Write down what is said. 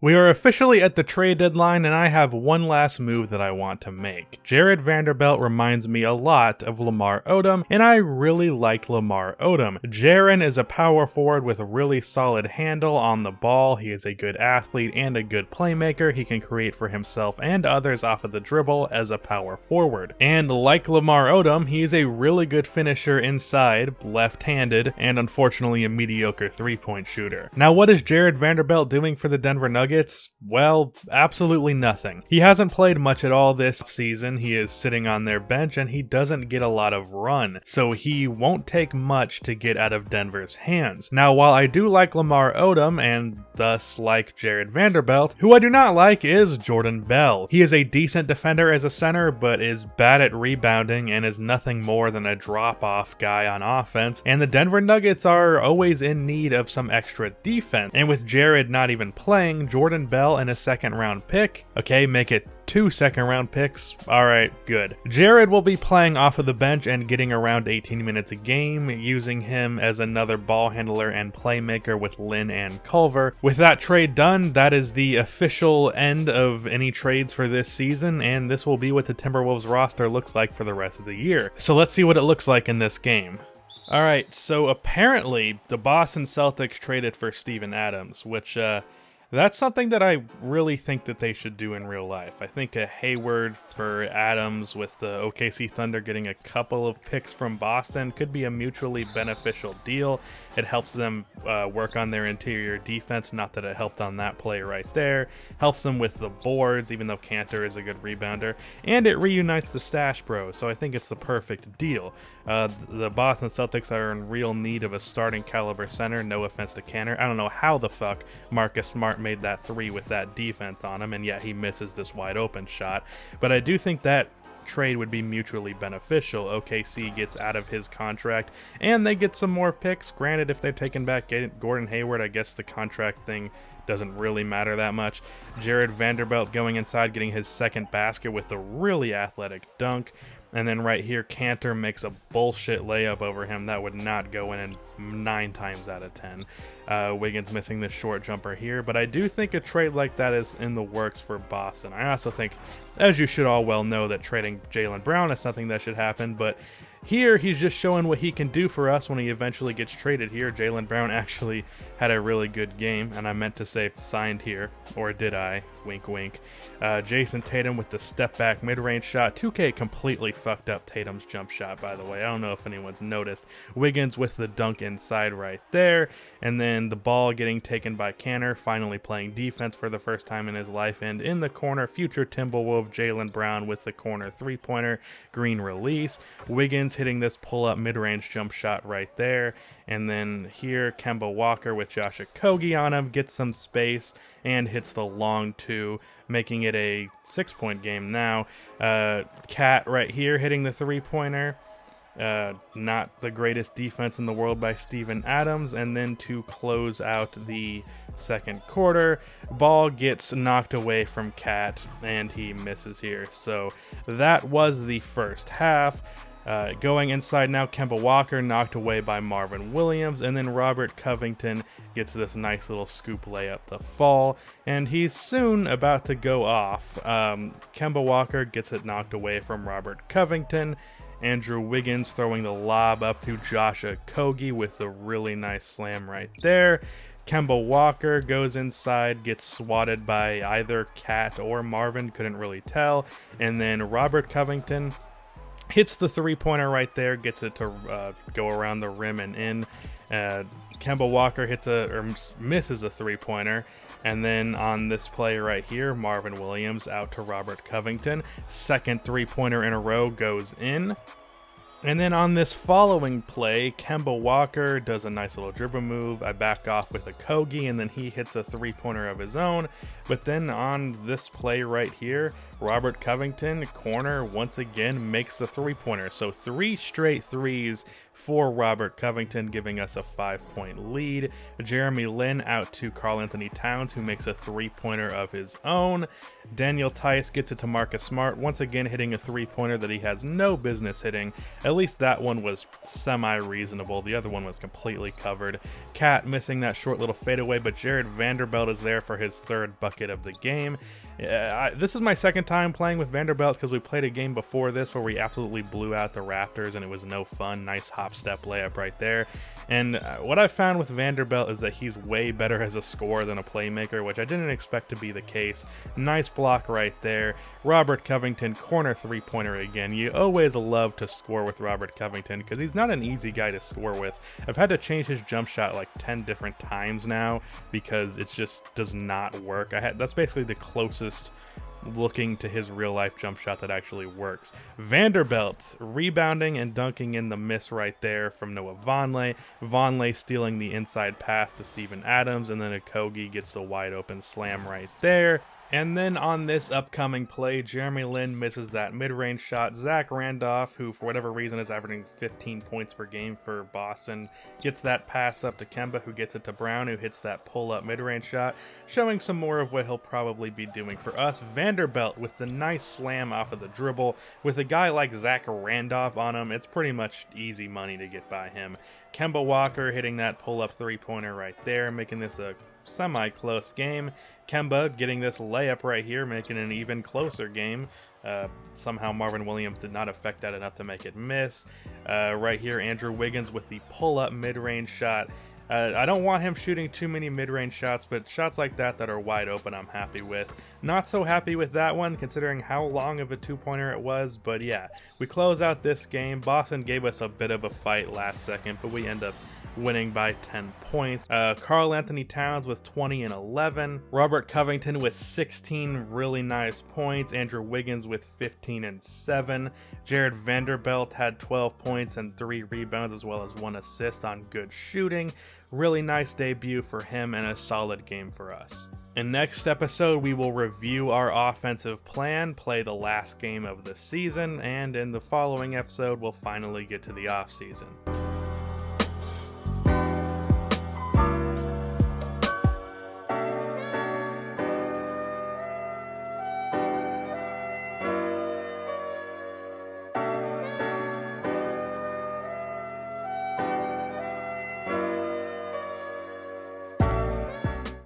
We are officially at the trade deadline, and I have one last move that I want to make. Jared Vanderbilt reminds me a lot of Lamar Odom, and I really like Lamar Odom. Jaren is a power forward with a really solid handle on the ball. He is a good athlete and a good playmaker. He can create for himself and others off of the dribble as a power forward. And like Lamar Odom, he is a really good finisher inside, left-handed, and unfortunately a mediocre three-point shooter. Now, what is Jared Vanderbilt doing for the Denver Nuggets? Well, absolutely nothing. He hasn't played much at all this season. He is sitting on their bench and he doesn't get a lot of run, so he won't take much to get out of Denver's hands. Now, while I do like Lamar Odom and thus like Jared Vanderbilt, who I do not like is Jordan Bell. He is a decent defender as a center, but is bad at rebounding and is nothing more than a drop-off guy on offense, and the Denver Nuggets are always in need of some extra defense, and with Jared not even playing, Jordan Bell and a second-round pick. Okay, make it 2 second-round picks. Alright, good. Jared will be playing off of the bench and getting around 18 minutes a game, using him as another ball handler and playmaker with Lin and Culver. With that trade done, that is the official end of any trades for this season, and this will be what the Timberwolves roster looks like for the rest of the year. So let's see what it looks like in this game. Alright, so apparently the Boston Celtics traded for Steven Adams, which, that's something that I really think that they should do in real life. I think a Hayward for Adams with the OKC Thunder getting a couple of picks from Boston could be a mutually beneficial deal. It helps them work on their interior defense, not that it helped on that play right there. Helps them with the boards, even though Cantor is a good rebounder. And it reunites the Stash Bros, so I think it's the perfect deal. The Boston Celtics are in real need of a starting caliber center, no offense to Cantor. I don't know how the fuck Marcus Smart made that three with that defense on him, and yet he misses this wide open shot. But I do think that trade would be mutually beneficial. OKC gets out of his contract and they get some more picks. Granted, if they've taken back Gordon Hayward, I guess the contract thing doesn't really matter that much. Jared Vanderbilt going inside, getting his second basket with a really athletic dunk. And then right here, Cantor makes a bullshit layup over him that would not go in 9 times out of 10. Wiggins missing this short jumper here, but I do think a trade like that is in the works for Boston. I also think, as you should all well know, that trading Jaylen Brown is something that should happen, but here, he's just showing what he can do for us when he eventually gets traded here. Jaylen Brown actually had a really good game, and I meant to say signed here, or did I? Wink, wink. Jason Tatum with the step-back mid-range shot. 2K completely fucked up Tatum's jump shot, by the way. I don't know if anyone's noticed. Wiggins with the dunk inside right there, and then the ball getting taken by Cantor, finally playing defense for the first time in his life, and in the corner, future Timberwolf Jaylen Brown with the corner three-pointer, green release. Wiggins hitting this pull-up mid-range jump shot right there, and then here Kemba Walker with Josh Okogie on him gets some space and hits the long two, making it a 6-point game now. Cat right here hitting the three-pointer. Not the greatest defense in the world by Steven Adams, and then to close out the second quarter, ball gets knocked away from Cat and he misses here. So that was the first half. Going inside now, Kemba Walker knocked away by Marvin Williams, and then Robert Covington gets this nice little scoop layup to fall, and he's soon about to go off. Kemba Walker gets it knocked away from Robert Covington. Andrew Wiggins throwing the lob up to Josh Okogie with a really nice slam right there. Kemba Walker goes inside, gets swatted by either Cat or Marvin, couldn't really tell, and then Robert Covington hits the three-pointer right there, gets it to go around the rim and in. Kemba Walker misses a three-pointer, and then on this play right here, Marvin Williams out to Robert Covington. Second three-pointer in a row goes in. And then on this following play, Kemba Walker does a nice little dribble move. I back off with Okogie, and then he hits a three-pointer of his own. But then on this play right here, Robert Covington, corner, once again makes the three-pointer. So 3 straight threes for Robert Covington, giving us a 5-point lead. Jeremy Lin out to Karl Anthony Towns, who makes a 3-pointer of his own. Daniel Tice gets it to Marcus Smart, once again hitting a 3-pointer that he has no business hitting. At least that one was semi-reasonable. The other one was completely covered. Cat missing that short little fadeaway, but Jared Vanderbilt is there for his 3rd bucket of the game. This is my 2nd time playing with Vanderbilt because we played a game before this where we absolutely blew out the Raptors and it was no fun. Nice hop-step layup right there. And what I've found with Vanderbilt is that he's way better as a scorer than a playmaker, which I didn't expect to be the case. Nice block right there. Robert Covington, corner 3-pointer again. You always love to score with Robert Covington because he's not an easy guy to score with. I've had to change his jump shot like 10 different times now because it just does not work. That's basically the closest looking to his real life jump shot that actually works. Vanderbilt rebounding and dunking in the miss right there from Noah Vonleh. Vonleh stealing the inside pass to Steven Adams, and then Okogie gets the wide open slam right there. And then on this upcoming play, Jeremy Lin misses that mid-range shot. Zach Randolph, who for whatever reason is averaging 15 points per game for Boston, gets that pass up to Kemba, who gets it to Brown, who hits that pull-up mid-range shot, showing some more of what he'll probably be doing for us. Vanderbilt with the nice slam off of the dribble. With a guy like Zach Randolph on him, it's pretty much easy money to get by him. Kemba Walker hitting that pull-up 3-pointer right there, making this a semi-close game. Kemba getting this layup right here, making an even closer game. Somehow Marvin Williams did not affect that enough to make it miss. Right here, Andrew Wiggins with the pull-up mid-range shot. I don't want him shooting too many mid-range shots, but shots like that are wide open I'm happy with. Not so happy with that one, considering how long of a 2-pointer it was, but yeah. We close out this game. Boston gave us a bit of a fight last second, but we end up winning by 10 points. Karl Anthony Towns with 20 and 11. Robert Covington with 16 really nice points. Andrew Wiggins with 15 and 7. Jared Vanderbilt had 12 points and 3 rebounds as well as 1 assist on good shooting. Really nice debut for him and a solid game for us. In next episode, we will review our offensive plan, play the last game of the season, and in the following episode, we'll finally get to the off season.